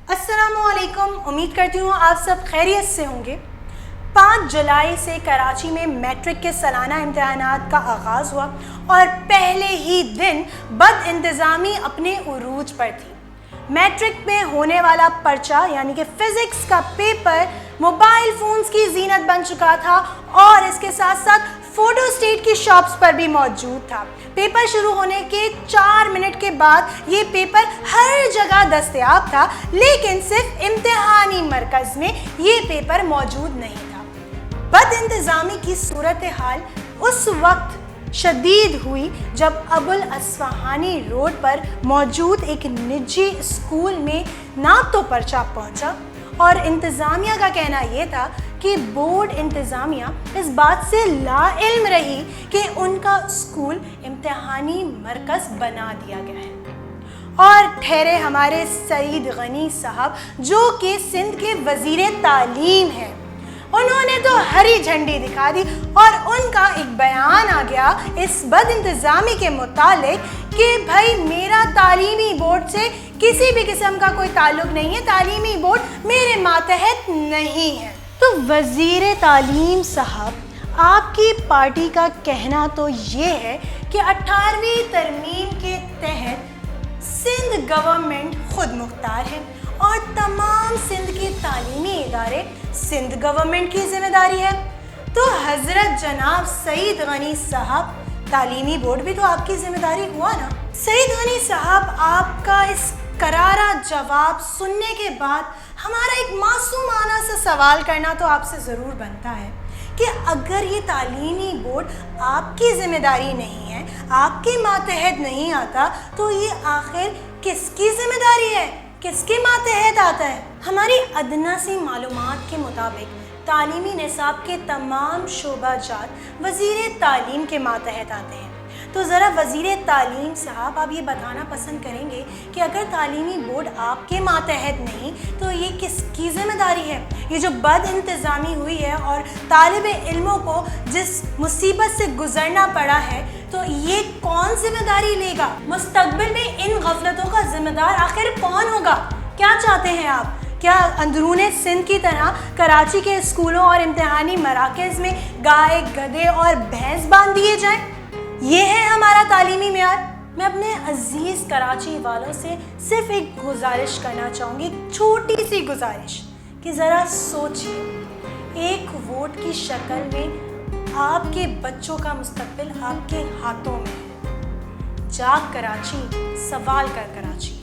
अस्सलामु अलैकुम। उम्मीद करती हूँ आप सब खैरियत से होंगे। 5 जुलाई से कराची में मैट्रिक के सालाना इम्तिहानात का आगाज़ हुआ और पहले ही दिन बद इंतज़ामी अपने उरूज पर थी। मैट्रिक में होने वाला पर्चा यानी कि फ़िज़िक्स का पेपर मोबाइल फ़ोन्स की ज़ीनत बन चुका था और इसके साथ साथ फ़ोटो स्टेट की शॉप्स पर भी मौजूद था। पेपर शुरू होने के 4 मिनट के बाद ये पेपर हर जगह दस्तयाब था, लेकिन सिर्फ इम्तिहानी मरकज़ में ये पेपर मौजूद नहीं था। बद इंतज़ामी की सूरत हाल उस वक्त शदीद हुई जब अबुल अस्फ़हानी रोड पर मौजूद एक निजी स्कूल में ना तो पर्चा पहुंचा और इंतज़ामिया का कहना यह था कि बोर्ड इंतज़ामिया इस बात से लाइल्म रही कि उनका स्कूल इम्तिहानी मरकज़ बना दिया गया है। और ठहरे हमारे सईद गनी साहब जो कि सिंध के वज़ीर तालीम हैं, उन्होंने तो हरी झंडी दिखा दी और उनका एक बयान आ गया इस बद इंतज़ामी के मुतालिक कि भाई मेरा तालीमी बोर्ड से किसी भी किस्म का कोई ताल्लुक़ नहीं है, तालीमी बोर्ड मेरे मातहत नहीं है। तो वज़ीर तालीम साहब, आपकी पार्टी का कहना तो ये है कि 18वीं तरमीम के तहत सिंध गवर्नमेंट खुद मुख्तार है और तमाम सिंध के तालीमी इदारे सिंध गवर्नमेंट की जिम्मेदारी है। तो हज़रत जनाब सईद गनी साहब, तालीमी बोर्ड भी तो आपकी जिम्मेदारी हुआ ना। सईद गनी साहब, आपका इस करारा जवाब सुनने के बाद हमारा एक मासूमाना सा सवाल करना तो आपसे ज़रूर बनता है कि अगर ये तालीमी बोर्ड आपकी ज़िम्मेदारी नहीं है, आपके मातहत नहीं आता, तो ये आखिर किसकी ज़िम्मेदारी है, किसके मातहत आता है? हमारी अदना सी मालूमात के मुताबिक तालीमी निसाब के तमाम शोबाजात वज़ीर तालीम के मातहत आते हैं। तो ज़रा वज़ीर तालीम साहब, आप ये बताना पसंद करेंगे कि अगर तालीमी बोर्ड आपके मातहत नहीं तो ये किसकी ज़िम्मेदारी है? ये जो बद इंतज़ामी हुई है और तालिब इल्मों को जिस मुसीबत से गुज़रना पड़ा है, तो ये कौन ज़िम्मेदारी लेगा? मुस्तक़बिल में इन गफलतों का ज़िम्मेदार आखिर कौन होगा? क्या चाहते हैं आप? क्या अंदरूने सिंध की तरह कराची के स्कूलों और इम्तिहानी मराकज़ में गाय, गधे और भैंस बांध दिए जाएं? ये है हमारा तालीमी मेयार? मैं अपने अजीज़ कराची वालों से सिर्फ एक गुजारिश करना चाहूँगी, छोटी सी गुजारिश, कि ज़रा सोचिए, एक वोट की शक्ल में आपके बच्चों का मुस्तक़बिल आपके हाथों में है। जाग कराची, सवाल कर कराची।